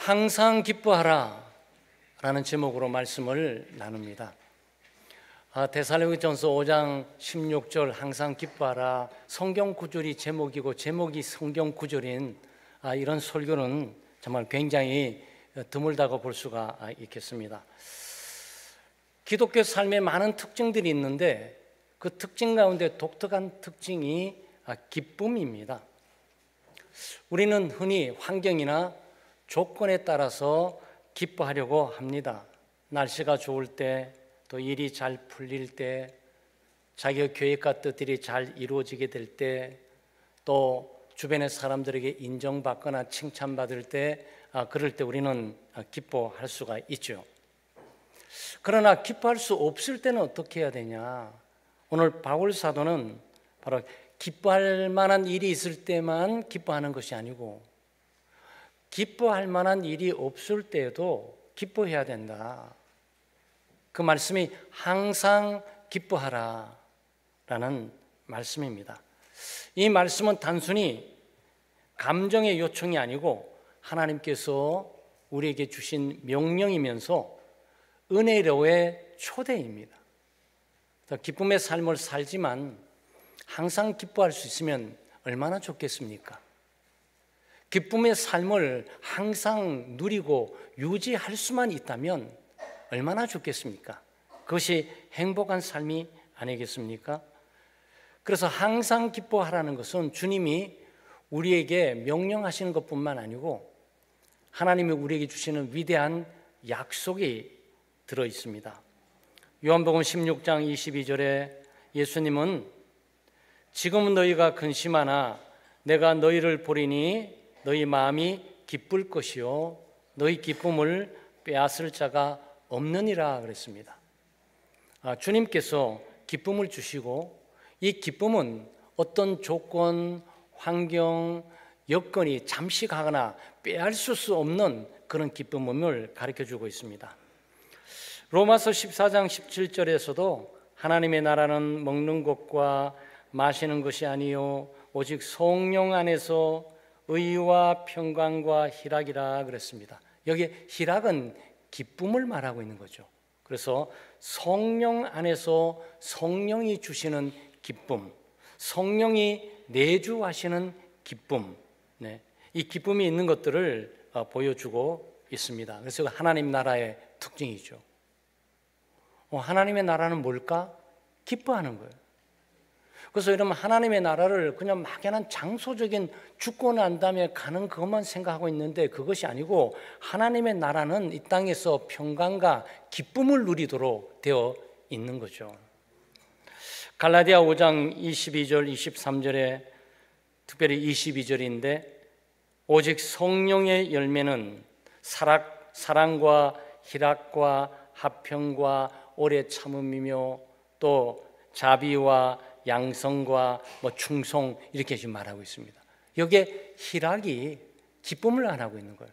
항상 기뻐하라 라는 제목으로 말씀을 나눕니다. 데살로니가전서 5장 16절 항상 기뻐하라, 성경 구절이 제목이고 제목이 성경 구절인 이런 설교는 정말 굉장히 드물다고 볼 수가 있겠습니다. 기독교 삶에 많은 특징들이 있는데 그 특징 가운데 독특한 특징이 기쁨입니다. 우리는 흔히 환경이나 조건에 따라서 기뻐하려고 합니다. 날씨가 좋을 때, 또 일이 잘 풀릴 때, 자기의 계획과 뜻들이 잘 이루어지게 될 때, 또 주변의 사람들에게 인정받거나 칭찬받을 때, 그럴 때 우리는 기뻐할 수가 있죠. 그러나 기뻐할 수 없을 때는 어떻게 해야 되냐? 오늘 바울 사도는 바로 기뻐할 만한 일이 있을 때만 기뻐하는 것이 아니고 기뻐할 만한 일이 없을 때에도 기뻐해야 된다. 그 말씀이 항상 기뻐하라 라는 말씀입니다. 이 말씀은 단순히 감정의 요청이 아니고 하나님께서 우리에게 주신 명령이면서 은혜로의 초대입니다. 기쁨의 삶을 살지만 항상 기뻐할 수 있으면 얼마나 좋겠습니까? 기쁨의 삶을 항상 누리고 유지할 수만 있다면 얼마나 좋겠습니까? 그것이 행복한 삶이 아니겠습니까? 그래서 항상 기뻐하라는 것은 주님이 우리에게 명령하시는 것뿐만 아니고 하나님이 우리에게 주시는 위대한 약속이 들어 있습니다. 요한복음 16장 22절에 예수님은 지금은 너희가 근심하나 내가 너희를 보리니 너희 마음이 기쁠 것이요 너희 기쁨을 빼앗을 자가 없느니라 그랬습니다. 주님께서 기쁨을 주시고 이 기쁨은 어떤 조건, 환경, 여건이 잠시 가거나 빼앗을 수 없는 그런 기쁨을 가르쳐주고 있습니다. 로마서 14장 17절에서도 하나님의 나라는 먹는 것과 마시는 것이 아니요 오직 성령 안에서 의와 평강과 희락이라 그랬습니다. 여기 희락은 기쁨을 말하고 있는 거죠. 그래서 성령 안에서 성령이 주시는 기쁨, 성령이 내주하시는 기쁨, 이 기쁨이 있는 것들을 보여주고 있습니다. 그래서 하나님 나라의 특징이죠. 하나님의 나라는 뭘까? 기뻐하는 거예요. 그래서 여러분 하나님의 나라를 그냥 막연한 장소적인 죽고 난 다음에 가는 그것만 생각하고 있는데 그것이 아니고 하나님의 나라는 이 땅에서 평강과 기쁨을 누리도록 되어 있는 거죠. 갈라디아 5장 22절 23절에 특별히 22절인데 오직 성령의 열매는 사랑과 희락과 화평과 오래 참음이며 또 자비와 양성과 충성 이렇게 지금 말하고 있습니다. 여기에 희락이 기쁨을 안 하고 있는 거예요.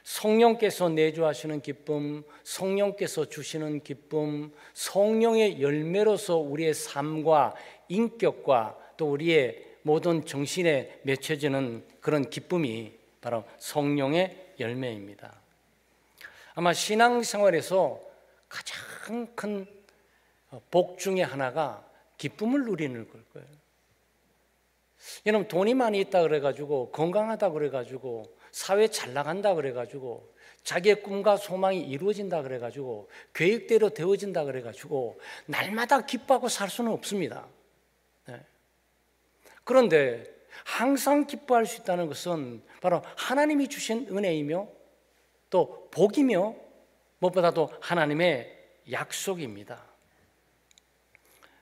성령께서 내주하시는 기쁨, 성령께서 주시는 기쁨, 성령의 열매로서 우리의 삶과 인격과 또 우리의 모든 정신에 맺혀지는 그런 기쁨이 바로 성령의 열매입니다. 아마 신앙생활에서 가장 큰 복 중에 하나가 기쁨을 누리는 걸 거예요. 여러분 돈이 많이 있다 그래가지고 건강하다 그래가지고 사회 잘 나간다 그래가지고 자기의 꿈과 소망이 이루어진다 그래가지고 계획대로 되어진다 그래가지고 날마다 기뻐하고 살 수는 없습니다. 그런데 항상 기뻐할 수 있다는 것은 바로 하나님이 주신 은혜이며 또 복이며 무엇보다도 하나님의 약속입니다.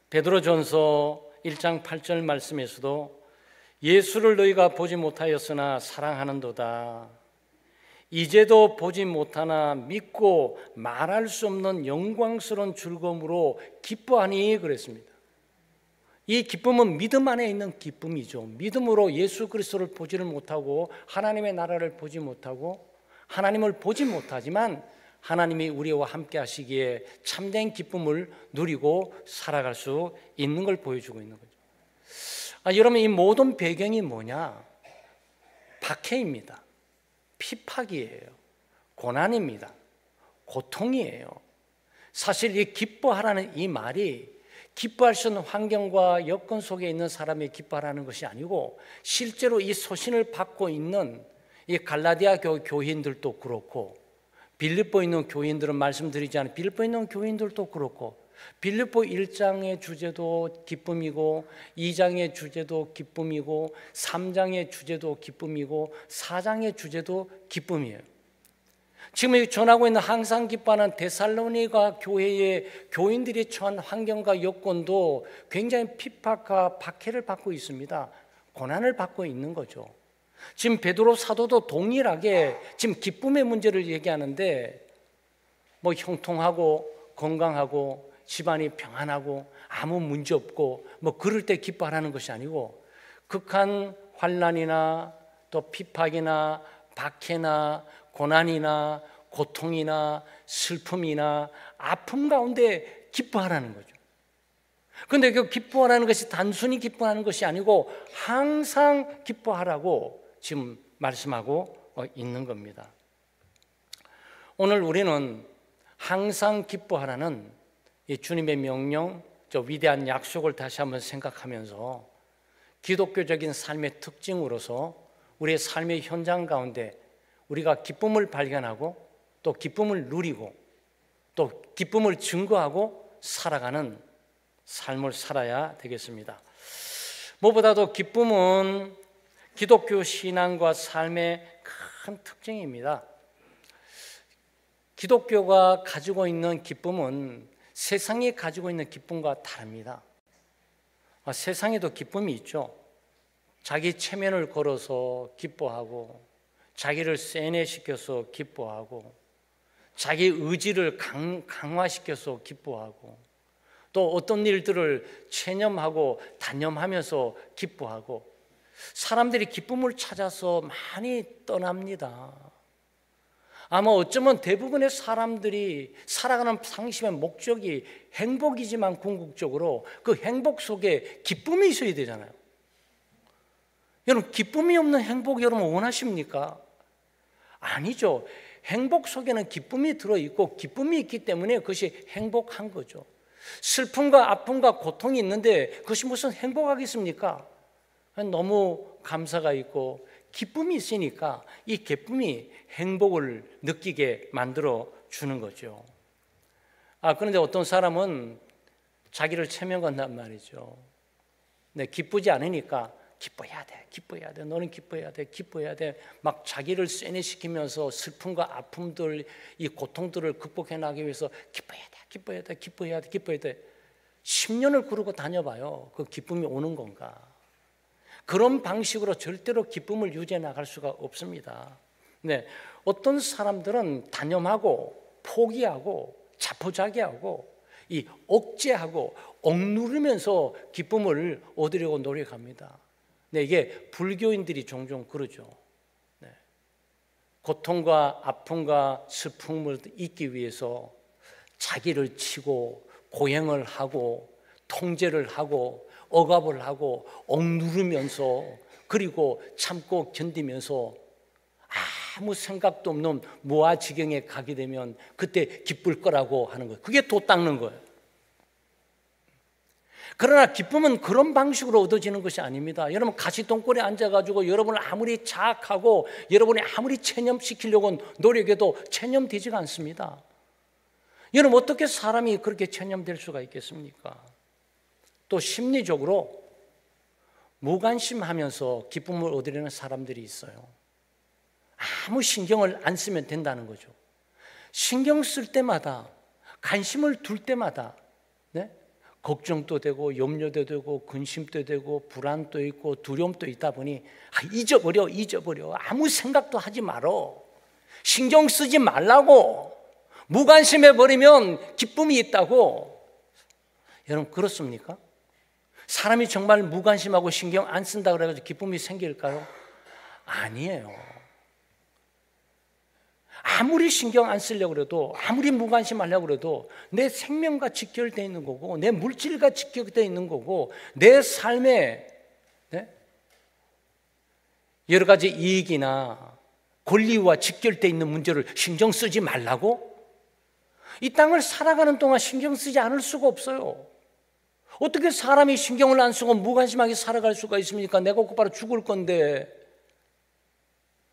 베드로전서 1장 8절 말씀에서도 예수를 너희가 보지 못하였으나 사랑하는도다. 이제도 보지 못하나 믿고 말할 수 없는 영광스러운 즐거움으로 기뻐하니 그랬습니다. 이 기쁨은 믿음 안에 있는 기쁨이죠. 믿음으로 예수 그리스도를 보지를 못하고 하나님의 나라를 보지 못하고 하나님을 보지 못하지만 하나님이 우리와 함께 하시기에 참된 기쁨을 누리고 살아갈 수 있는 걸 보여주고 있는 거죠. 여러분 이 모든 배경이 뭐냐? 박해입니다. 핍박이에요. 고난입니다. 고통이에요. 사실 이 기뻐하라는 이 말이 기뻐할 수 있는 환경과 여건 속에 있는 사람이 기뻐하라는 것이 아니고, 실제로 이 소신을 받고 있는 이 갈라디아 교인들도 그렇고, 빌립보에 있는 교인들은 말씀드리지 않은 빌립보에 있는 교인들도 그렇고, 빌립보 1장의 주제도 기쁨이고 2장의 주제도 기쁨이고 3장의 주제도 기쁨이고 4장의 주제도 기쁨이에요. 지금 전하고 있는 항상 기뻐하는 데살로니가 교회의 교인들이 처한 환경과 여건도 굉장히 핍박과 박해를 받고 있습니다. 고난을 받고 있는 거죠. 지금 베드로 사도도 동일하게 지금 기쁨의 문제를 얘기하는데, 뭐 형통하고 건강하고 집안이 평안하고 아무 문제 없고 뭐 그럴 때 기뻐하라는 것이 아니고, 극한 환난이나 또 핍박이나 박해나 고난이나 고통이나 슬픔이나 아픔 가운데 기뻐하라는 거죠. 그런데 그 기뻐하라는 것이 단순히 기뻐하는 것이 아니고 항상 기뻐하라고 지금 말씀하고 있는 겁니다. 오늘 우리는 항상 기뻐하라는 이 주님의 명령, 저 위대한 약속을 다시 한번 생각하면서 기독교적인 삶의 특징으로서 우리의 삶의 현장 가운데 우리가 기쁨을 발견하고 또 기쁨을 누리고 또 기쁨을 증거하고 살아가는 삶을 살아야 되겠습니다. 무엇보다도 기쁨은 기독교 신앙과 삶의 큰 특징입니다. 기독교가 가지고 있는 기쁨은 세상이 가지고 있는 기쁨과 다릅니다. 세상에도 기쁨이 있죠. 자기 체면을 걸어서 기뻐하고, 자기를 세뇌시켜서 기뻐하고, 자기 의지를 강화시켜서 기뻐하고, 또 어떤 일들을 체념하고 단념하면서 기뻐하고, 사람들이 기쁨을 찾아서 많이 떠납니다. 아마 어쩌면 대부분의 사람들이 살아가는 상심의 목적이 행복이지만 궁극적으로 그 행복 속에 기쁨이 있어야 되잖아요. 여러분, 기쁨이 없는 행복 여러분 원하십니까? 아니죠. 행복 속에는 기쁨이 들어있고 기쁨이 있기 때문에 그것이 행복한 거죠. 슬픔과 아픔과 고통이 있는데 그것이 무슨 행복하겠습니까? 너무 감사가 있고 기쁨이 있으니까 이 기쁨이 행복을 느끼게 만들어 주는 거죠. 그런데 어떤 사람은 자기를 체면건단 말이죠. 기쁘지 않으니까 기뻐해야 돼, 기뻐해야 돼, 너는 기뻐해야 돼, 기뻐해야 돼, 막 자기를 세뇌시키면서 슬픔과 아픔들, 이 고통들을 극복해 나가기 위해서 기뻐해야 돼, 기뻐해야 돼, 기뻐해야 돼, 기뻐해야 돼. 10년을 그러고 다녀봐요. 그 기쁨이 오는 건가? 그런 방식으로 절대로 기쁨을 유지해 나갈 수가 없습니다. 어떤 사람들은 단념하고 포기하고 자포자기하고 이 억제하고 억누르면서 기쁨을 얻으려고 노력합니다. 이게 불교인들이 종종 그러죠. 고통과 아픔과 슬픔을 잊기 위해서 자기를 치고 고행을 하고 통제를 하고 억압을 하고 억누르면서, 그리고 참고 견디면서 아무 생각도 없는 무아지경에 가게 되면 그때 기쁠 거라고 하는 거예요. 그게 도 닦는 거예요. 그러나 기쁨은 그런 방식으로 얻어지는 것이 아닙니다. 여러분, 가시덤불에 앉아가지고 여러분을 아무리 자학하고 여러분이 아무리 체념시키려고 노력해도 체념되지가 않습니다. 여러분, 어떻게 사람이 그렇게 체념될 수가 있겠습니까? 또 심리적으로 무관심하면서 기쁨을 얻으려는 사람들이 있어요. 아무 신경을 안 쓰면 된다는 거죠. 신경 쓸 때마다, 관심을 둘 때마다 걱정도 되고 염려도 되고 근심도 되고 불안도 있고 두려움도 있다 보니 잊어버려 아무 생각도 하지 말어, 신경 쓰지 말라고, 무관심해버리면 기쁨이 있다고. 여러분, 그렇습니까? 사람이 정말 무관심하고 신경 안 쓴다 그래가지고 기쁨이 생길까요? 아니에요. 아무리 신경 안 쓰려고 그래도, 아무리 무관심하려고 그래도 내 생명과 직결되어 있는 거고, 내 물질과 직결되어 있는 거고, 내 삶에 여러 가지 이익이나 권리와 직결되어 있는 문제를 신경 쓰지 말라고? 이 땅을 살아가는 동안 신경 쓰지 않을 수가 없어요. 어떻게 사람이 신경을 안 쓰고 무관심하게 살아갈 수가 있습니까? 내가 곧바로 죽을 건데,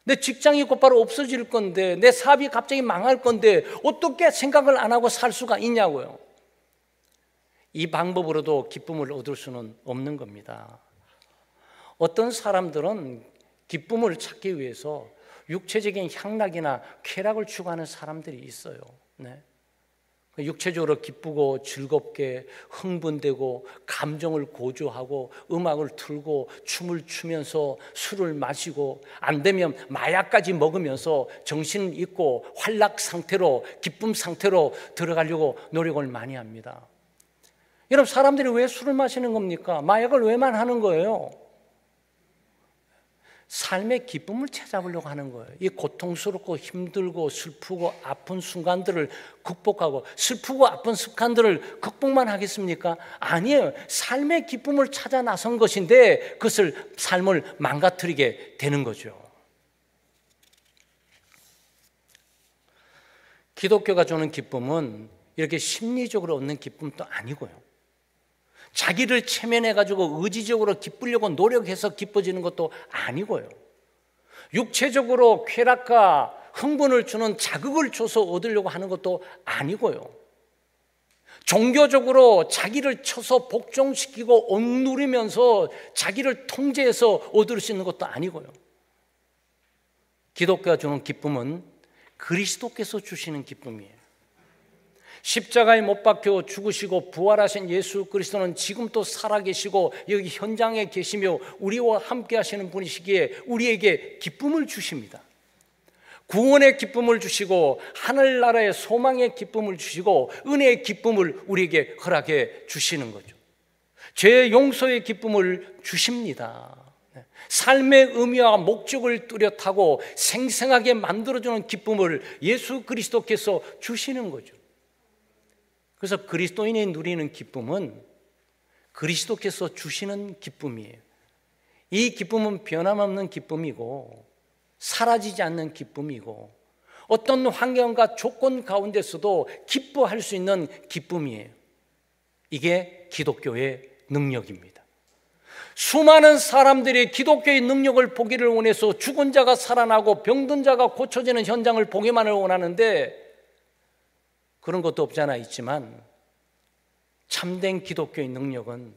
내 직장이 곧바로 없어질 건데, 내 사업이 갑자기 망할 건데 어떻게 생각을 안 하고 살 수가 있냐고요. 이 방법으로도 기쁨을 얻을 수는 없는 겁니다. 어떤 사람들은 기쁨을 찾기 위해서 육체적인 향락이나 쾌락을 추구하는 사람들이 있어요. 네. 육체적으로 기쁘고 즐겁게 흥분되고 감정을 고조하고 음악을 틀고 춤을 추면서 술을 마시고 안 되면 마약까지 먹으면서 정신 있고 활락 상태로 기쁨 상태로 들어가려고 노력을 많이 합니다. 여러분, 사람들이 왜 술을 마시는 겁니까? 마약을 왜만 하는 거예요? 삶의 기쁨을 찾아보려고 하는 거예요. 이 고통스럽고 힘들고 슬프고 아픈 순간들을 극복하고, 슬프고 아픈 습관들을 극복만 하겠습니까? 아니에요. 삶의 기쁨을 찾아 나선 것인데 그것을 삶을 망가뜨리게 되는 거죠. 기독교가 주는 기쁨은 이렇게 심리적으로 얻는 기쁨도 아니고요, 자기를 체면해가지고 의지적으로 기쁘려고 노력해서 기뻐지는 것도 아니고요, 육체적으로 쾌락과 흥분을 주는 자극을 줘서 얻으려고 하는 것도 아니고요, 종교적으로 자기를 쳐서 복종시키고 억누르면서 자기를 통제해서 얻을 수 있는 것도 아니고요. 기독교가 주는 기쁨은 그리스도께서 주시는 기쁨이에요. 십자가에 못 박혀 죽으시고 부활하신 예수 그리스도는 지금도 살아계시고 여기 현장에 계시며 우리와 함께 하시는 분이시기에 우리에게 기쁨을 주십니다. 구원의 기쁨을 주시고 하늘나라의 소망의 기쁨을 주시고 은혜의 기쁨을 우리에게 허락해 주시는 거죠. 죄의 용서의 기쁨을 주십니다. 삶의 의미와 목적을 뚜렷하고 생생하게 만들어주는 기쁨을 예수 그리스도께서 주시는 거죠. 그래서 그리스도인이 누리는 기쁨은 그리스도께서 주시는 기쁨이에요. 이 기쁨은 변함없는 기쁨이고 사라지지 않는 기쁨이고 어떤 환경과 조건 가운데서도 기뻐할 수 있는 기쁨이에요. 이게 기독교의 능력입니다. 수많은 사람들이 기독교의 능력을 보기를 원해서 죽은 자가 살아나고 병든 자가 고쳐지는 현장을 보기만을 원하는데 그런 것도 없지 않아 있지만 참된 기독교의 능력은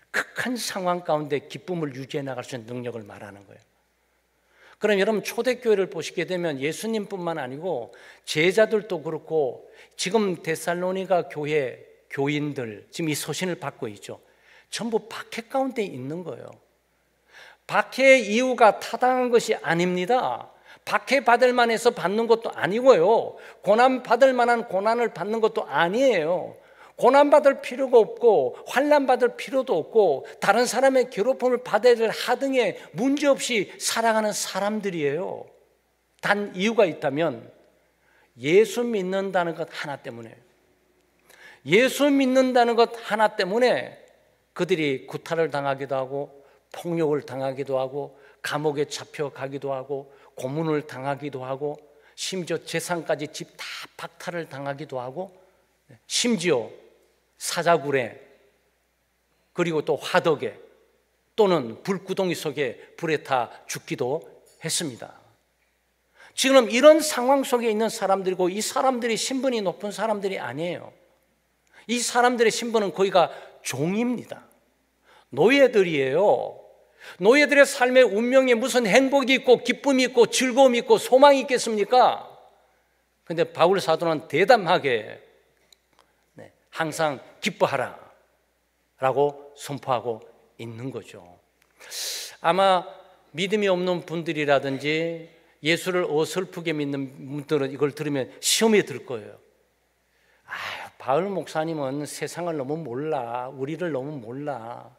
극한 상황 가운데 기쁨을 유지해 나갈 수 있는 능력을 말하는 거예요. 그럼 여러분, 초대교회를 보시게 되면 예수님뿐만 아니고 제자들도 그렇고 지금 데살로니가 교회 교인들 지금 이 서신을 받고 있죠. 전부 박해 가운데 있는 거예요. 박해의 이유가 타당한 것이 아닙니다. 박해받을 만해서 받는 것도 아니고요, 고난받을 만한 고난을 받는 것도 아니에요. 고난받을 필요가 없고 환난받을 필요도 없고 다른 사람의 괴롭힘을 받아야 될 하등에 문제없이 살아가는 사람들이에요. 단 이유가 있다면 예수 믿는다는 것 하나 때문에, 예수 믿는다는 것 하나 때문에 그들이 구타를 당하기도 하고 폭력을 당하기도 하고 감옥에 잡혀가기도 하고 고문을 당하기도 하고 심지어 재산까지 집 다 박탈을 당하기도 하고 심지어 사자굴에 그리고 또 화덕에 또는 불구덩이 속에 불에 타 죽기도 했습니다. 지금 이런 상황 속에 있는 사람들이고 이 사람들이 신분이 높은 사람들이 아니에요. 이 사람들의 신분은 거기가 종입니다. 노예들이에요. 노예들의 삶의 운명에 무슨 행복이 있고 기쁨이 있고 즐거움이 있고 소망이 있겠습니까? 그런데 바울 사도는 대담하게 항상 기뻐하라 라고 선포하고 있는 거죠. 아마 믿음이 없는 분들이라든지 예수를 어설프게 믿는 분들은 이걸 들으면 시험에 들 거예요. 바울 목사님은 세상을 너무 몰라, 우리를 너무 몰라,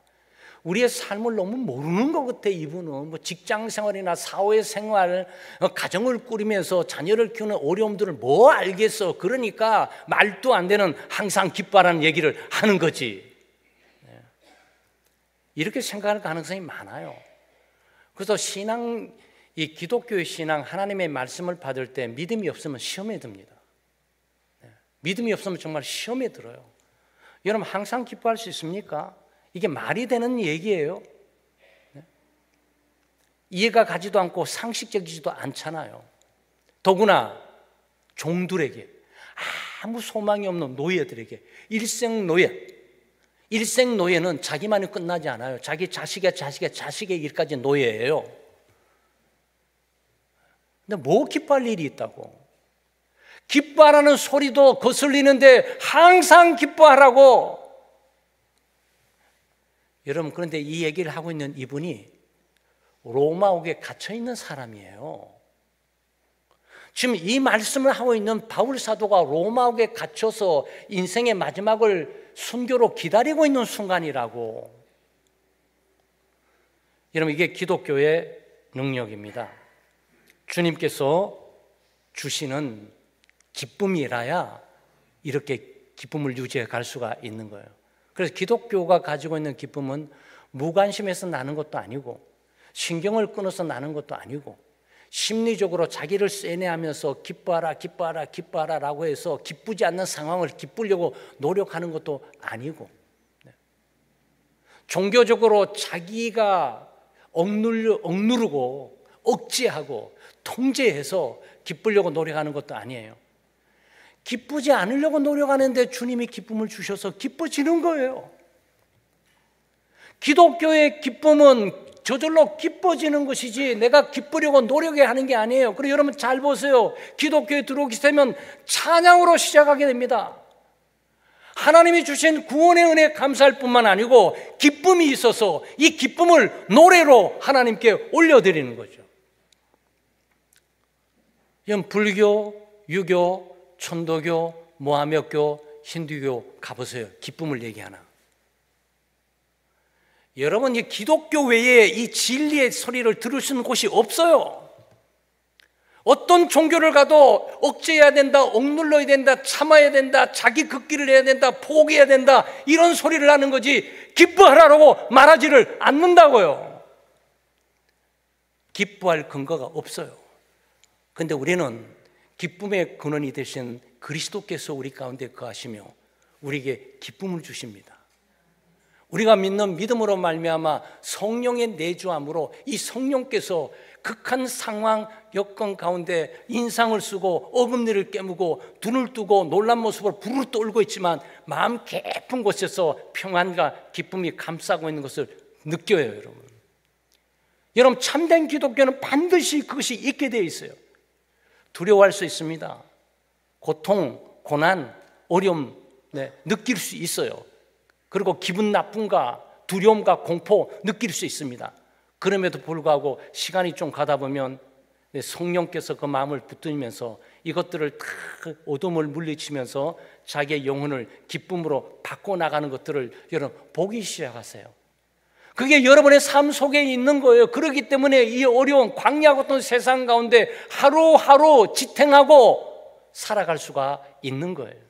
우리의 삶을 너무 모르는 것 같아. 이분은 뭐 직장 생활이나 사회 생활, 가정을 꾸리면서 자녀를 키우는 어려움들을 뭐 알겠어. 그러니까 말도 안 되는 항상 기뻐하라는 얘기를 하는 거지. 이렇게 생각할 가능성이 많아요. 그래서 신앙 이 기독교의 신앙, 하나님의 말씀을 받을 때 믿음이 없으면 시험에 듭니다. 믿음이 없으면 정말 시험에 들어요. 여러분 항상 기뻐할 수 있습니까? 이게 말이 되는 얘기예요. 이해가 가지도 않고 상식적이지도 않잖아요. 더구나 종들에게, 아무 소망이 없는 노예들에게, 일생노예는 자기만이 끝나지 않아요. 자기 자식의 일까지 노예예요. 근데 뭐 기뻐할 일이 있다고? 기뻐하라는 소리도 거슬리는데 항상 기뻐하라고. 여러분, 그런데 이 얘기를 하고 있는 이분이 로마옥에 갇혀 있는 사람이에요. 지금 이 말씀을 하고 있는 바울 사도가 로마옥에 갇혀서 인생의 마지막을 순교로 기다리고 있는 순간이라고. 여러분, 이게 기독교의 능력입니다. 주님께서 주시는 기쁨이라야 이렇게 기쁨을 유지해 갈 수가 있는 거예요. 그래서 기독교가 가지고 있는 기쁨은 무관심해서 나는 것도 아니고, 신경을 끊어서 나는 것도 아니고, 심리적으로 자기를 세뇌하면서 기뻐하라 라고 해서 기쁘지 않는 상황을 기쁘려고 노력하는 것도 아니고, 종교적으로 자기가 억누르고 억제하고 통제해서 기쁘려고 노력하는 것도 아니에요. 기쁘지 않으려고 노력하는데 주님이 기쁨을 주셔서 기뻐지는 거예요. 기독교의 기쁨은 저절로 기뻐지는 것이지 내가 기쁘려고 노력해야 하는 게 아니에요. 그리고 여러분 잘 보세요. 기독교에 들어오게 되면 찬양으로 시작하게 됩니다. 하나님이 주신 구원의 은혜에 감사할 뿐만 아니고 기쁨이 있어서 이 기쁨을 노래로 하나님께 올려드리는 거죠. 이건 불교, 유교, 천도교, 모하메교, 힌두교 가보세요. 기쁨을 얘기하나. 여러분, 이 기독교 외에 이 진리의 소리를 들을 수 있는 곳이 없어요. 어떤 종교를 가도 억제해야 된다, 억눌러야 된다, 참아야 된다, 자기 걷기를 해야 된다, 포기해야 된다, 이런 소리를 하는 거지 기뻐하라고 말하지를 않는다고요. 기뻐할 근거가 없어요. 그런데 우리는 기쁨의 근원이 되신 그리스도께서 우리 가운데 거하시며 우리에게 기쁨을 주십니다. 우리가 믿는 믿음으로 말미암아 성령의 내주함으로 이 성령께서 극한 상황 여건 가운데 인상을 쓰고 어금니를 깨무고 눈을 뜨고 놀란 모습으로 부르르 떨고 있지만 마음 깊은 곳에서 평안과 기쁨이 감싸고 있는 것을 느껴요. 여러분 참된 기독교는 반드시 그것이 있게 되어 있어요. 두려워할 수 있습니다. 고통, 고난, 어려움 느낄 수 있어요. 그리고 기분 나쁨과 두려움과 공포 느낄 수 있습니다. 그럼에도 불구하고 시간이 좀 가다 보면 성령께서 그 마음을 붙들면서 이것들을 다 어둠을 물리치면서 자기의 영혼을 기쁨으로 바꿔나가는 것들을 여러분 보기 시작하세요. 그게 여러분의 삶 속에 있는 거예요. 그렇기 때문에 이 어려운 광야 같은 세상 가운데 하루하루 지탱하고 살아갈 수가 있는 거예요.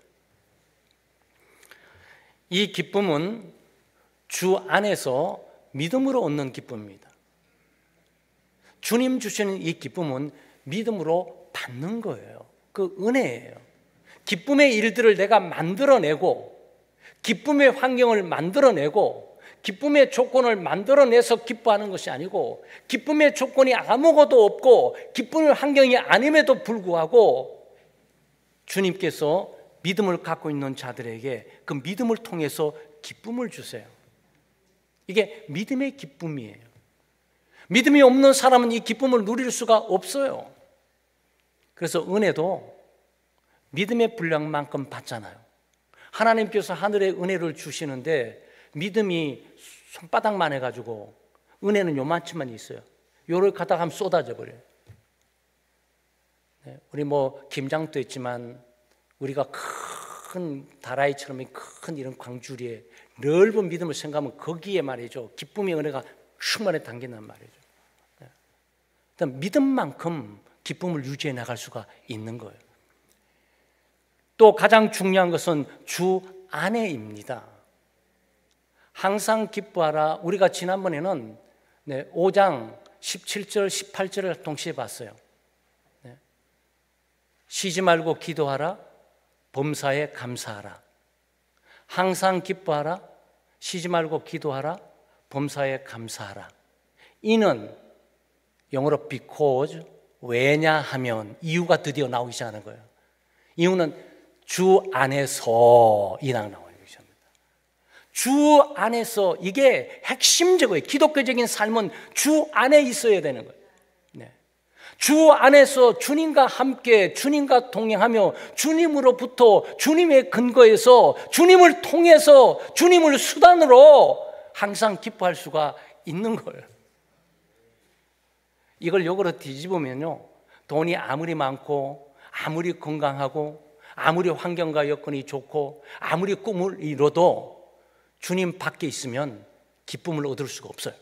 이 기쁨은 주 안에서 믿음으로 얻는 기쁨입니다. 주님 주시는 이 기쁨은 믿음으로 받는 거예요. 그 은혜예요. 기쁨의 일들을 내가 만들어내고 기쁨의 환경을 만들어내고 기쁨의 조건을 만들어내서 기뻐하는 것이 아니고 기쁨의 조건이 아무것도 없고 기쁨의 환경이 아님에도 불구하고 주님께서 믿음을 갖고 있는 자들에게 그 믿음을 통해서 기쁨을 주세요. 이게 믿음의 기쁨이에요. 믿음이 없는 사람은 이 기쁨을 누릴 수가 없어요. 그래서 은혜도 믿음의 분량만큼 받잖아요. 하나님께서 하늘의 은혜를 주시는데 믿음이 손바닥만 해가지고 은혜는 요만치만 있어요. 요를 갖다가 하면 쏟아져 버려요. 우리 김장도 있지만 우리가 큰 다라이처럼 큰 이런 광주리에 넓은 믿음을 생각하면 거기에 말이죠 기쁨의 은혜가 충만히 담긴단 말이죠. 일단 믿음만큼 기쁨을 유지해 나갈 수가 있는 거예요. 또 가장 중요한 것은 주 안에입니다. 항상 기뻐하라. 우리가 지난번에는 5장 17절, 18절을 동시에 봤어요. 네. 쉬지 말고 기도하라. 범사에 감사하라. 항상 기뻐하라. 쉬지 말고 기도하라. 범사에 감사하라. 이는 영어로 because, 왜냐하면, 이유가 드디어 나오기 시작하는 거예요. 이유는 주 안에서 이랑 나오는 것입니다. 주 안에서, 이게 핵심적이에요. 기독교적인 삶은 주 안에 있어야 되는 거예요. 네. 주 안에서 주님과 함께, 주님과 동행하며 주님으로부터, 주님의 근거에서, 주님을 통해서, 주님을 수단으로 항상 기뻐할 수가 있는 거예요. 이걸 역으로 뒤집으면요, 돈이 아무리 많고 아무리 건강하고 아무리 환경과 여건이 좋고 아무리 꿈을 이뤄도 주님 밖에 있으면 기쁨을 얻을 수가 없어요.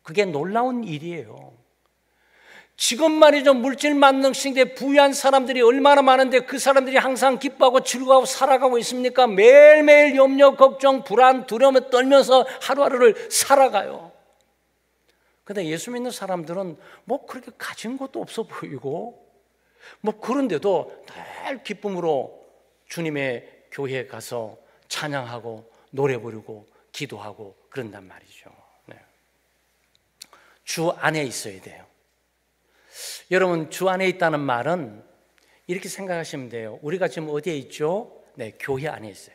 그게 놀라운 일이에요. 지금 말이죠, 물질 만능시대에 부유한 사람들이 얼마나 많은데 그 사람들이 항상 기뻐하고 즐거워하고 살아가고 있습니까? 매일매일 염려, 걱정, 불안, 두려움에 떨면서 하루하루를 살아가요. 근데 예수 믿는 사람들은 뭐 그렇게 가진 것도 없어 보이고 뭐 그런데도 늘 기쁨으로 주님의 교회에 가서 찬양하고 노래 부르고 기도하고 그런단 말이죠. 네. 주 안에 있어야 돼요. 여러분, 주 안에 있다는 말은 이렇게 생각하시면 돼요. 우리가 지금 어디에 있죠? 네, 교회 안에 있어요.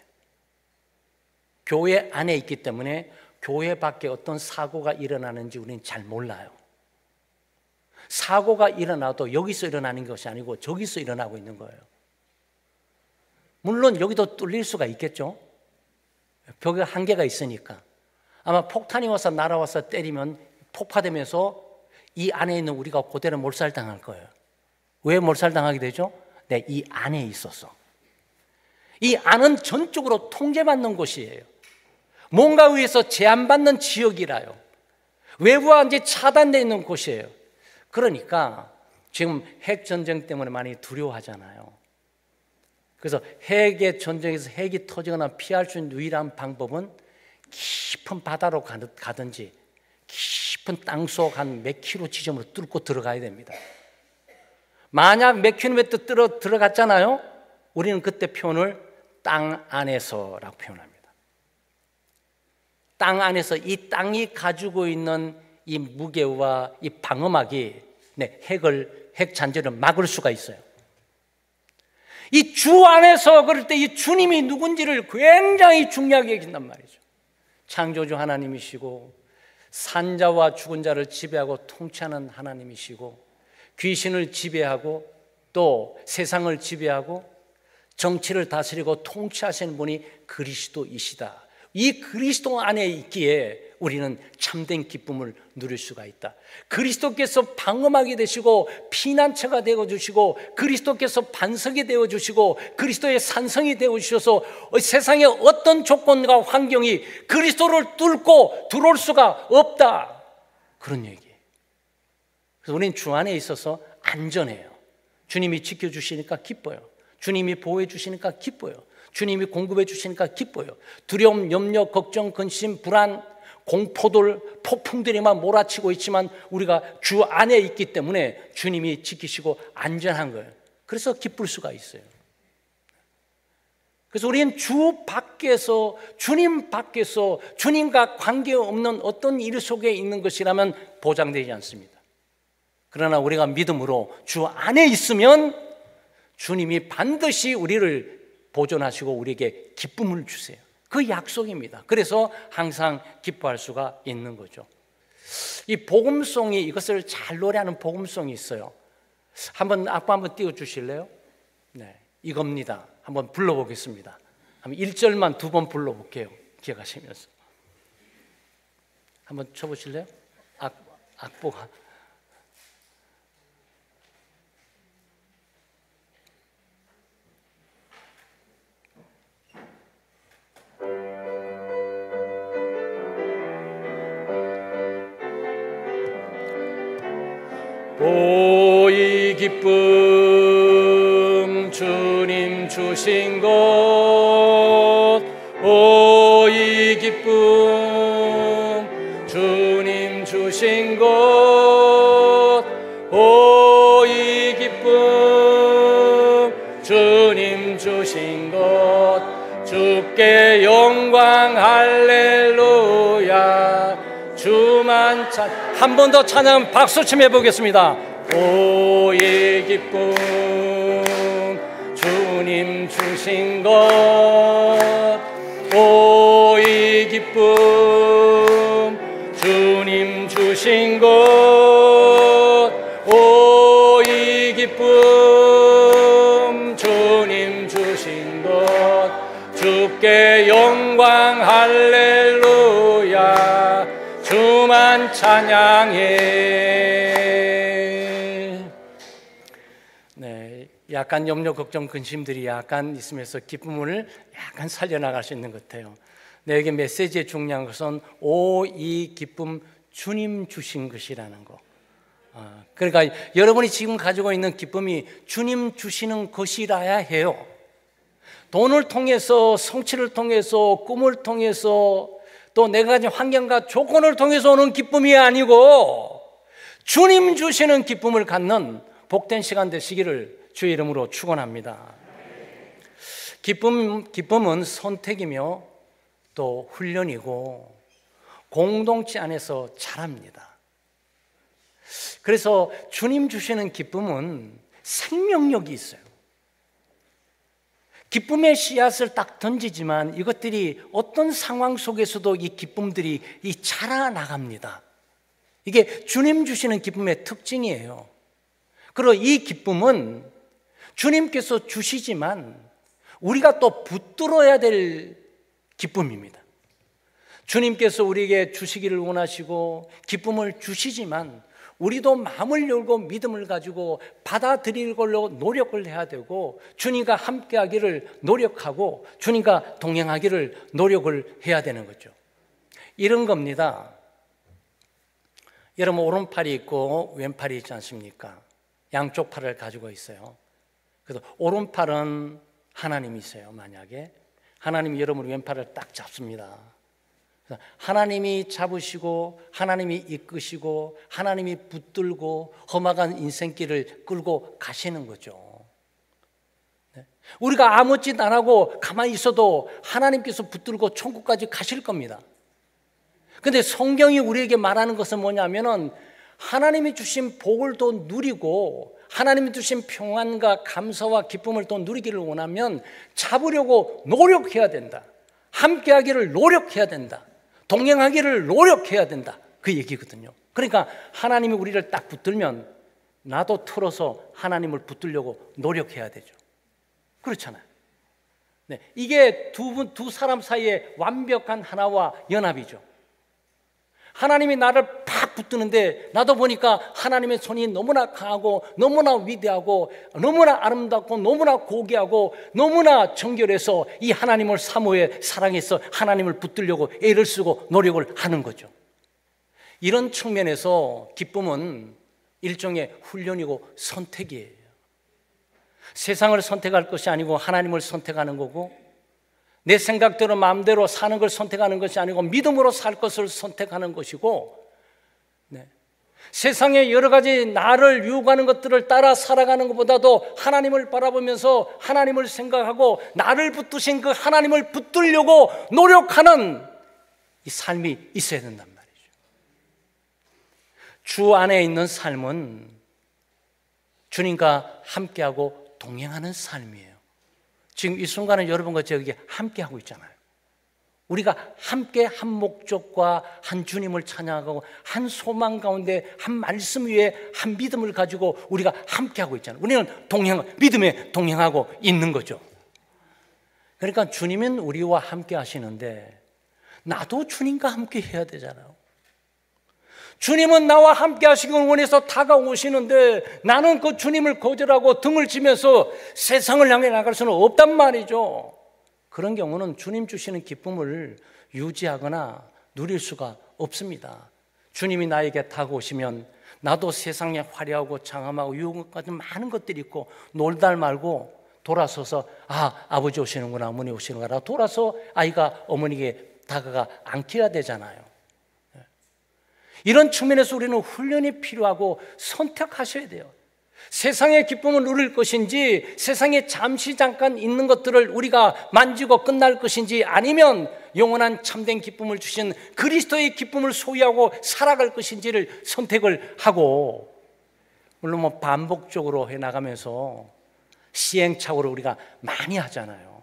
교회 안에 있기 때문에 교회 밖에 어떤 사고가 일어나는지 우리는 잘 몰라요. 사고가 일어나도 여기서 일어나는 것이 아니고 저기서 일어나고 있는 거예요. 물론 여기도 뚫릴 수가 있겠죠. 벽에 한계가 있으니까. 아마 폭탄이 와서 날아와서 때리면 폭파되면서 이 안에 있는 우리가 그대로 몰살당할 거예요. 왜 몰살당하게 되죠? 네, 이 안에 있어서. 이 안은 전적으로 통제받는 곳이에요. 뭔가 위해서 제한받는 지역이라요. 외부와 이제 차단되어 있는 곳이에요. 그러니까 지금 핵전쟁 때문에 많이 두려워하잖아요. 그래서 핵의 전쟁에서 핵이 터지거나 피할 수 있는 유일한 방법은 깊은 바다로 가든지 깊은 땅속 한 몇 킬로 지점으로 뚫고 들어가야 됩니다. 만약 몇 킬로미터 들어갔잖아요. 우리는 그때 표현을 땅 안에서라고 표현합니다. 땅 안에서 이 땅이 가지고 있는 이 무게와 이 방어막이 핵 잔재를 막을 수가 있어요. 이 주 안에서 그럴 때 이 주님이 누군지를 굉장히 중요하게 여긴단 말이죠. 창조주 하나님이시고 산자와 죽은 자를 지배하고 통치하는 하나님이시고 귀신을 지배하고 또 세상을 지배하고 정치를 다스리고 통치하시는 분이 그리스도이시다. 이 그리스도 안에 있기에 우리는 참된 기쁨을 누릴 수가 있다. 그리스도께서 방어막이 되시고 피난처가 되어주시고 그리스도께서 반석이 되어주시고 그리스도의 산성이 되어주셔서 세상의 어떤 조건과 환경이 그리스도를 뚫고 들어올 수가 없다. 그런 얘기예요. 그래서 우리는 주 안에 있어서 안전해요. 주님이 지켜주시니까 기뻐요. 주님이 보호해 주시니까 기뻐요. 주님이 공급해 주시니까 기뻐요. 두려움, 염려, 걱정, 근심, 불안, 공포들, 폭풍들이만 몰아치고 있지만 우리가 주 안에 있기 때문에 주님이 지키시고 안전한 거예요. 그래서 기쁠 수가 있어요. 그래서 우리는 주 밖에서, 주님 밖에서 주님과 관계없는 어떤 일 속에 있는 것이라면 보장되지 않습니다. 그러나 우리가 믿음으로 주 안에 있으면 주님이 반드시 우리를 보존하시고 우리에게 기쁨을 주세요. 그 약속입니다. 그래서 항상 기뻐할 수가 있는 거죠. 이 복음송이, 이것을 잘 노래하는 복음송이 있어요. 악보 한번 띄워주실래요? 네, 이겁니다. 한번 불러보겠습니다. 한번 1절만 2번 불러볼게요. 기억하시면서 한번 쳐보실래요? 악보가 오이 기쁨 주님 주신 곳 오이 기쁨 주님 주님 주신 곳, 오 이 기쁨, 주님 주신 곳, 주께 영광 할렐루야. 주만 한 번 더 찬양 박수 치며 해보겠습니다. 오 이 기쁨, 주님 주신 것, 오 이 기쁨, 주님 주신 것, 오 이 기쁨, 주님 주신 것, 주께 영광 할렐루야. 주만 찬양해. 네, 약간 염려, 걱정, 근심들이 약간 있으면서 기쁨을 약간 살려나갈 수 있는 것 같아요. 네, 여기 메시지의 중요한 것은 오 이 기쁨, 주님 주신 것이라는 거. 그러니까 여러분이 지금 가지고 있는 기쁨이 주님 주시는 것이라야 해요. 돈을 통해서, 성취를 통해서, 꿈을 통해서, 또 내가 가진 환경과 조건을 통해서 오는 기쁨이 아니고 주님 주시는 기쁨을 갖는 복된 시간 되시기를 주의 이름으로 축원합니다. 기쁨은 선택이며 또 훈련이고 공동체 안에서 자랍니다. 그래서 주님 주시는 기쁨은 생명력이 있어요. 기쁨의 씨앗을 딱 던지지만 이것들이 어떤 상황 속에서도 이 기쁨들이 자라나갑니다. 이게 주님 주시는 기쁨의 특징이에요. 그리고 이 기쁨은 주님께서 주시지만 우리가 또 붙들어야 될 기쁨입니다. 주님께서 우리에게 주시기를 원하시고 기쁨을 주시지만 우리도 마음을 열고 믿음을 가지고 받아들일 걸로 노력을 해야 되고 주님과 함께하기를 노력하고 주님과 동행하기를 노력을 해야 되는 거죠. 이런 겁니다. 여러분 오른팔이 있고 왼팔이 있지 않습니까? 양쪽 팔을 가지고 있어요. 그래서 오른팔은 하나님이 있어요. 만약에 하나님이 여러분 왼팔을 딱 잡습니다. 하나님이 잡으시고 하나님이 이끄시고 하나님이 붙들고 험악한 인생길을 끌고 가시는 거죠. 우리가 아무 짓 안 하고 가만히 있어도 하나님께서 붙들고 천국까지 가실 겁니다. 그런데 성경이 우리에게 말하는 것은 뭐냐면은 하나님이 주신 복을 또 누리고 하나님이 주신 평안과 감사와 기쁨을 또 누리기를 원하면 잡으려고 노력해야 된다. 함께하기를 노력해야 된다. 동행하기를 노력해야 된다. 그 얘기거든요. 그러니까 하나님이 우리를 딱 붙들면 나도 틀어서 하나님을 붙들려고 노력해야 되죠. 그렇잖아요. 네, 이게 두 사람 사이의 완벽한 하나와 연합이죠. 하나님이 나를 팍 붙드는데 나도 보니까 하나님의 손이 너무나 강하고 너무나 위대하고 너무나 아름답고 너무나 고귀하고 너무나 정결해서 이 하나님을 사모해 사랑해서 하나님을 붙들려고 애를 쓰고 노력을 하는 거죠. 이런 측면에서 기쁨은 일종의 훈련이고 선택이에요. 세상을 선택할 것이 아니고 하나님을 선택하는 거고 내 생각대로 마음대로 사는 걸 선택하는 것이 아니고 믿음으로 살 것을 선택하는 것이고 세상의 여러 가지 나를 유혹하는 것들을 따라 살아가는 것보다도 하나님을 바라보면서 하나님을 생각하고 나를 붙드신 그 하나님을 붙들려고 노력하는 이 삶이 있어야 된단 말이죠. 주 안에 있는 삶은 주님과 함께하고 동행하는 삶이에요. 지금 이 순간은 여러분과 저에게 함께하고 있잖아요. 우리가 함께 한 목적과 한 주님을 찬양하고 한 소망 가운데 한 말씀 위에 한 믿음을 가지고 우리가 함께하고 있잖아요. 우리는 믿음에 동행하고 있는 거죠. 그러니까 주님은 우리와 함께 하시는데 나도 주님과 함께 해야 되잖아요. 주님은 나와 함께 하시길 원해서 다가오시는데 나는 그 주님을 거절하고 등을 치면서 세상을 향해 나갈 수는 없단 말이죠. 그런 경우는 주님 주시는 기쁨을 유지하거나 누릴 수가 없습니다. 주님이 나에게 다가오시면 나도 세상에 화려하고 장엄하고 유혹 같은 많은 것들이 있고 놀다 말고 돌아서서 아버지 오시는구나 어머니 오시는구나 돌아서 아이가 어머니에게 다가가 안겨야 되잖아요. 이런 측면에서 우리는 훈련이 필요하고 선택하셔야 돼요. 세상의 기쁨을 누릴 것인지, 세상에 잠시 잠깐 있는 것들을 우리가 만지고 끝날 것인지, 아니면 영원한 참된 기쁨을 주신 그리스도의 기쁨을 소유하고 살아갈 것인지를 선택을 하고, 물론 뭐 반복적으로 해나가면서 시행착오를 우리가 많이 하잖아요.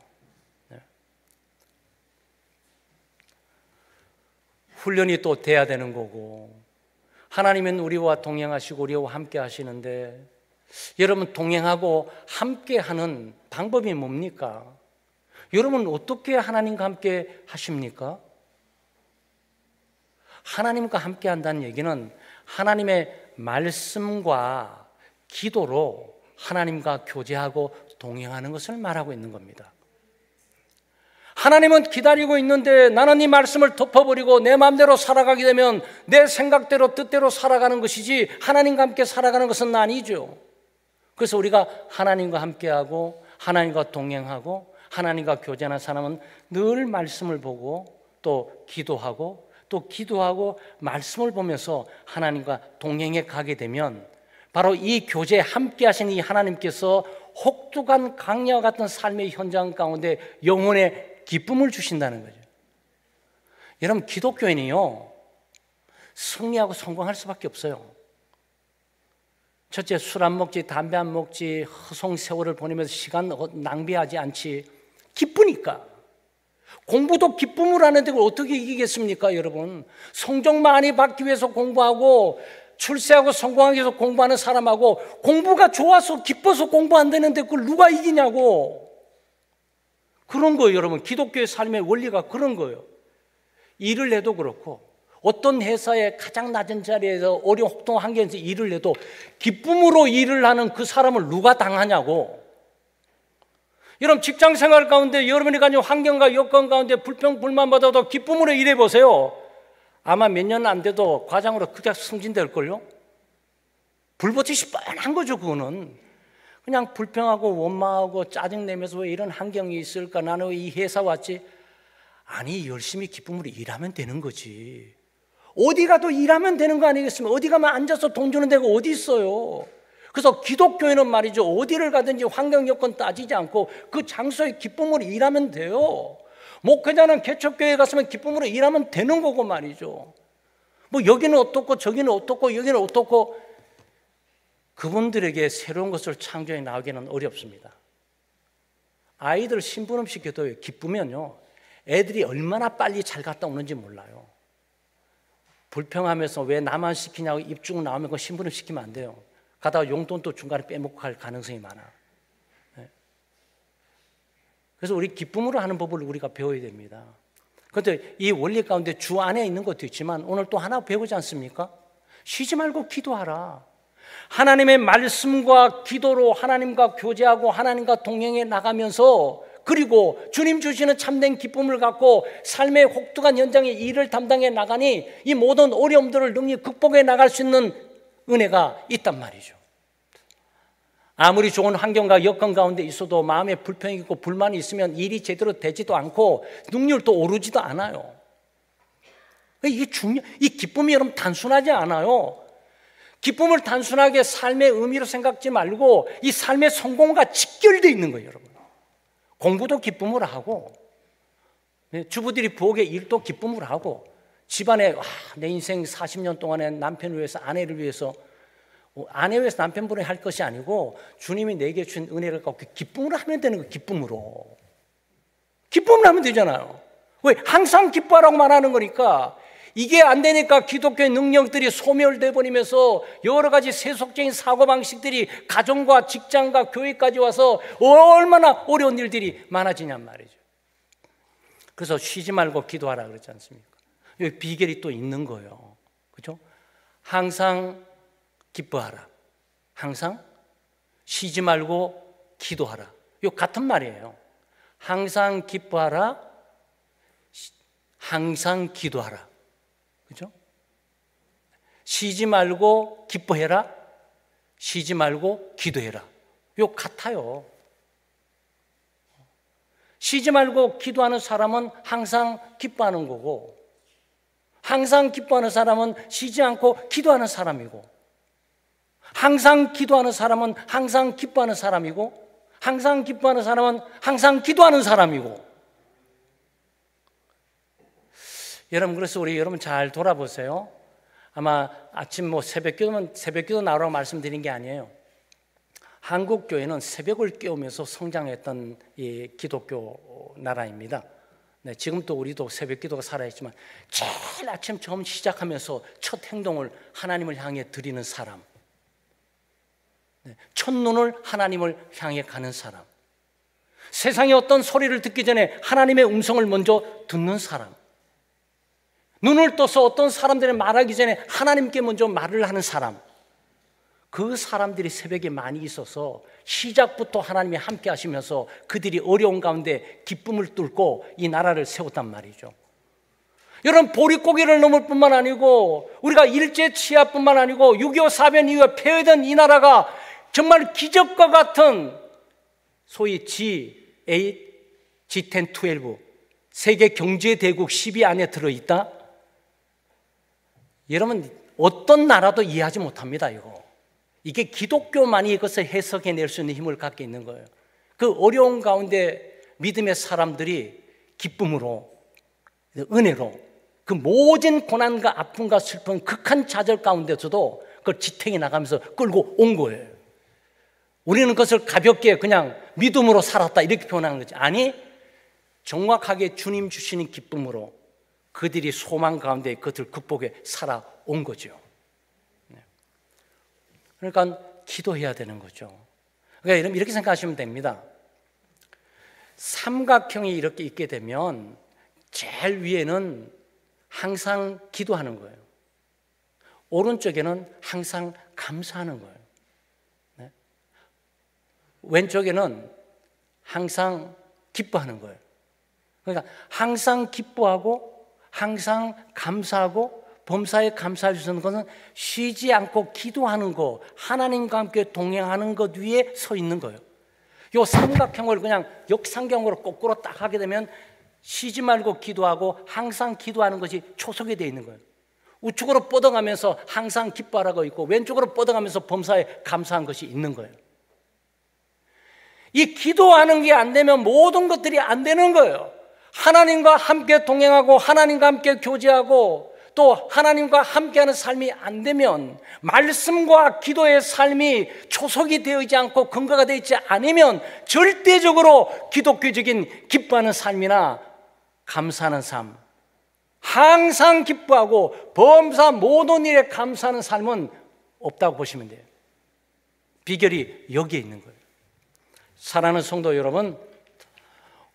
훈련이 또 돼야 되는 거고, 하나님은 우리와 동행하시고 우리와 함께 하시는데, 여러분 동행하고 함께 하는 방법이 뭡니까? 여러분 어떻게 하나님과 함께 하십니까? 하나님과 함께 한다는 얘기는 하나님의 말씀과 기도로 하나님과 교제하고 동행하는 것을 말하고 있는 겁니다. 하나님은 기다리고 있는데 나는 이 말씀을 덮어버리고 내 마음대로 살아가게 되면 내 생각대로 뜻대로 살아가는 것이지 하나님과 함께 살아가는 것은 아니죠. 그래서 우리가 하나님과 함께하고 하나님과 동행하고 하나님과 교제하는 사람은 늘 말씀을 보고 또 기도하고 말씀을 보면서 하나님과 동행해 가게 되면 바로 이 교제에 함께 하시는 이 하나님께서 혹독한 강야와 같은 삶의 현장 가운데 영혼의 기쁨을 주신다는 거죠. 여러분 기독교인이요 승리하고 성공할 수밖에 없어요. 첫째, 술 안 먹지, 담배 안 먹지, 허송 세월을 보내면서 시간 낭비하지 않지. 기쁘니까. 공부도 기쁨을 하는데 그걸 어떻게 이기겠습니까, 여러분? 성적 많이 받기 위해서 공부하고 출세하고 성공하기 위해서 공부하는 사람하고 공부가 좋아서 기뻐서 공부 안 되는데 그걸 누가 이기냐고. 그런 거예요, 여러분. 기독교의 삶의 원리가 그런 거예요. 일을 해도 그렇고 어떤 회사의 가장 낮은 자리에서 어려운 혹독한 환경에서 일을 해도 기쁨으로 일을 하는 그 사람을 누가 당하냐고. 여러분 직장 생활 가운데 여러분이 가진 환경과 여건 가운데 불평 불만 받아도 기쁨으로 일해 보세요. 아마 몇 년 안 돼도 과장으로 그냥 승진될걸요. 불붙이시 뻔한 거죠. 그거는 그냥 불평하고 원망하고 짜증내면서 왜 이런 환경이 있을까, 나는 왜 이 회사 왔지. 아니 열심히 기쁨으로 일하면 되는 거지. 어디 가도 일하면 되는 거 아니겠습니까? 어디 가면 앉아서 돈 주는 데가 어디 있어요. 그래서 기독교회는 말이죠, 어디를 가든지 환경 여건 따지지 않고 그 장소에 기쁨으로 일하면 돼요. 목회자는 개척교회에 갔으면 기쁨으로 일하면 되는 거고 말이죠. 뭐 여기는 어떻고 저기는 어떻고 여기는 어떻고, 그분들에게 새로운 것을 창조해 나오기는 어렵습니다. 아이들 심부름 시켜도 기쁘면요 애들이 얼마나 빨리 잘 갔다 오는지 몰라요. 불평하면서 왜 나만 시키냐고 입쭉 나오면 그거 심부름 시키면 안 돼요. 가다가 용돈도 중간에 빼먹고 갈 가능성이 많아. 그래서 우리 기쁨으로 하는 법을 우리가 배워야 됩니다. 그런데 이 원리 가운데 주 안에 있는 것도 있지만 오늘 또 하나 배우지 않습니까? 쉬지 말고 기도하라. 하나님의 말씀과 기도로 하나님과 교제하고 하나님과 동행해 나가면서, 그리고 주님 주시는 참된 기쁨을 갖고 삶의 혹독한 현장에 일을 담당해 나가니 이 모든 어려움들을 능히 극복해 나갈 수 있는 은혜가 있단 말이죠. 아무리 좋은 환경과 여건 가운데 있어도 마음에 불평이 있고 불만이 있으면 일이 제대로 되지도 않고 능률도 오르지도 않아요. 이 기쁨이 여러분 단순하지 않아요. 기쁨을 단순하게 삶의 의미로 생각지 말고 이 삶의 성공과 직결되어 있는 거예요, 여러분. 공부도 기쁨으로 하고, 주부들이 부엌의 일도 기쁨으로 하고, 집안에 내 인생 40년 동안에 남편을 위해서, 아내를 위해서, 아내 위해서 남편분이 할 것이 아니고 주님이 내게 주신 은혜를 갖고 기쁨으로 하면 되는 거예요. 기쁨으로 하면 되잖아요. 왜? 항상 기뻐하라고 말하는 거니까. 이게 안 되니까 기독교의 능력들이 소멸돼 버리면서 여러 가지 세속적인 사고방식들이 가정과 직장과 교회까지 와서 얼마나 어려운 일들이 많아지냔 말이죠. 그래서 쉬지 말고 기도하라 그러지 않습니까? 여기 비결이 또 있는 거예요. 그렇죠? 항상 기뻐하라. 항상 쉬지 말고 기도하라. 이 같은 말이에요. 항상 기뻐하라. 항상 기도하라. 그죠? 쉬지 말고 기뻐해라. 쉬지 말고 기도해라. 요 같아요. 쉬지 말고 기도하는 사람은 항상 기뻐하는 거고, 항상 기뻐하는 사람은 쉬지 않고 기도하는 사람이고, 항상 기도하는 사람은 항상 기뻐하는 사람이고, 항상 기뻐하는 사람은 항상 기도하는 사람이고. 여러분, 그래서 우리 여러분 잘 돌아보세요. 아마 아침 새벽기도 나오라고 말씀드린 게 아니에요. 한국 교회는 새벽을 깨우면서 성장했던 이 기독교 나라입니다. 네, 지금도 우리도 새벽기도가 살아있지만 제일 아침 처음 시작하면서 첫 행동을 하나님을 향해 드리는 사람, 첫눈을 하나님을 향해 가는 사람, 세상의 어떤 소리를 듣기 전에 하나님의 음성을 먼저 듣는 사람, 눈을 떠서 어떤 사람들이 말하기 전에 하나님께 먼저 말을 하는 사람, 그 사람들이 새벽에 많이 있어서 시작부터 하나님이 함께 하시면서 그들이 어려운 가운데 기쁨을 뚫고 이 나라를 세웠단 말이죠. 여러분, 보릿고개를 넘을 뿐만 아니고 우리가 일제 치하뿐만 아니고 6.25 사변 이후에 폐허된 이 나라가 정말 기적과 같은 소위 G8, G10, 12 세계 경제 대국 10위 안에 들어있다? 여러분, 어떤 나라도 이해하지 못합니다. 이게 기독교만이 이것을 해석해낼 수 있는 힘을 갖고 있는 거예요. 그 어려운 가운데 믿음의 사람들이 기쁨으로, 은혜로 그 모든 고난과 아픔과 슬픔, 극한 좌절 가운데서도 그걸 지탱해 나가면서 끌고 온 거예요. 우리는 그것을 가볍게 그냥 믿음으로 살았다 이렇게 표현하는 거지. 아니, 정확하게 주님 주시는 기쁨으로 그들이 소망 가운데 그것을 극복해 살아온 거죠. 그러니까 기도해야 되는 거죠. 그러니까 이렇게 생각하시면 됩니다. 삼각형이 이렇게 있게 되면 제일 위에는 항상 기도하는 거예요. 오른쪽에는 항상 감사하는 거예요. 네? 왼쪽에는 항상 기뻐하는 거예요. 그러니까 항상 기뻐하고 항상 감사하고 범사에 감사해 주시는 것은 쉬지 않고 기도하는 것, 하나님과 함께 동행하는 것 위에 서 있는 거예요. 이 삼각형을 그냥 역삼각형으로 거꾸로 딱 하게 되면 쉬지 말고 기도하고 항상 기도하는 것이 초석이 되어 있는 거예요. 우측으로 뻗어가면서 항상 기뻐하라고 있고 왼쪽으로 뻗어가면서 범사에 감사한 것이 있는 거예요. 이 기도하는 게 안 되면 모든 것들이 안 되는 거예요. 하나님과 함께 동행하고 하나님과 함께 교제하고 또 하나님과 함께하는 삶이 안 되면, 말씀과 기도의 삶이 초석이 되어있지 않고 근거가 되어 있지 않으면 절대적으로 기독교적인 기뻐하는 삶이나 감사하는 삶, 항상 기뻐하고 범사 모든 일에 감사하는 삶은 없다고 보시면 돼요. 비결이 여기에 있는 거예요. 사랑하는 성도 여러분,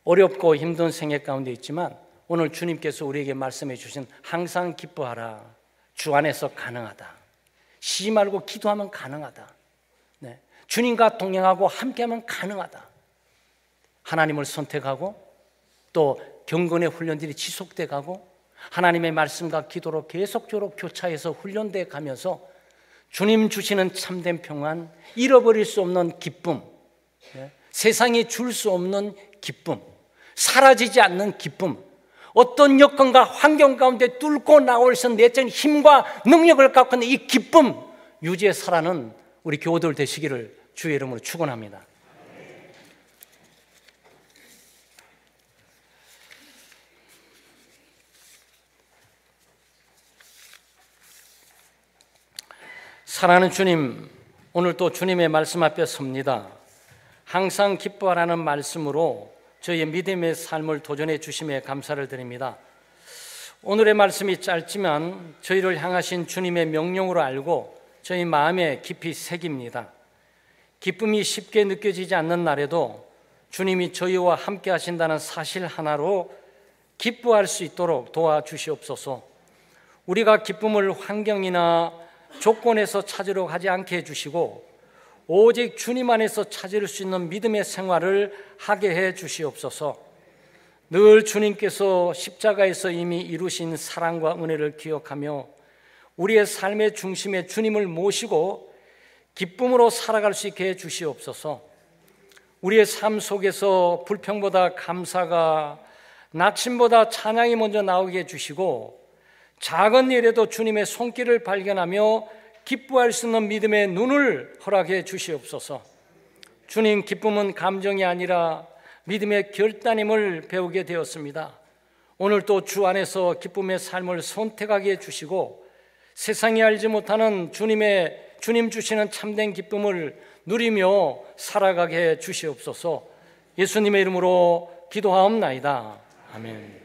어렵고 힘든 생애 가운데 있지만 오늘 주님께서 우리에게 말씀해 주신 항상 기뻐하라, 주 안에서 가능하다, 쉬지 말고 기도하면 가능하다, 네. 주님과 동행하고 함께하면 가능하다, 하나님을 선택하고 또 경건의 훈련들이 지속돼 가고 하나님의 말씀과 기도로 계속적으로 교차해서 훈련돼 가면서 주님 주시는 참된 평안, 잃어버릴 수 없는 기쁨, 네. 세상이 줄 수 없는 기쁨, 사라지지 않는 기쁨, 어떤 여건과 환경 가운데 뚫고 나올 수 있는 내적인 힘과 능력을 갖고 있는 이 기쁨 유지해 살아는 우리 교우들 되시기를 주의 이름으로 축원합니다. 사랑하는 주님, 오늘 또 주님의 말씀 앞에 섭니다. 항상 기뻐하라는 말씀으로 저희의 믿음의 삶을 도전해 주심에 감사를 드립니다. 오늘의 말씀이 짧지만 저희를 향하신 주님의 명령으로 알고 저희 마음에 깊이 새깁니다. 기쁨이 쉽게 느껴지지 않는 날에도 주님이 저희와 함께 하신다는 사실 하나로 기뻐할 수 있도록 도와주시옵소서. 우리가 기쁨을 환경이나 조건에서 찾으려 하지 않게 해주시고 오직 주님 안에서 찾을 수 있는 믿음의 생활을 하게 해 주시옵소서. 늘 주님께서 십자가에서 이미 이루신 사랑과 은혜를 기억하며 우리의 삶의 중심에 주님을 모시고 기쁨으로 살아갈 수 있게 해 주시옵소서. 우리의 삶 속에서 불평보다 감사가, 낙심보다 찬양이 먼저 나오게 해 주시고 작은 일에도 주님의 손길을 발견하며 기뻐할 수 있는 믿음의 눈을 허락해 주시옵소서. 주님, 기쁨은 감정이 아니라 믿음의 결단임을 배우게 되었습니다. 오늘 또 주 안에서 기쁨의 삶을 선택하게 해주시고 세상이 알지 못하는 주님 주시는 참된 기쁨을 누리며 살아가게 해 주시옵소서. 예수님의 이름으로 기도하옵나이다. 아멘.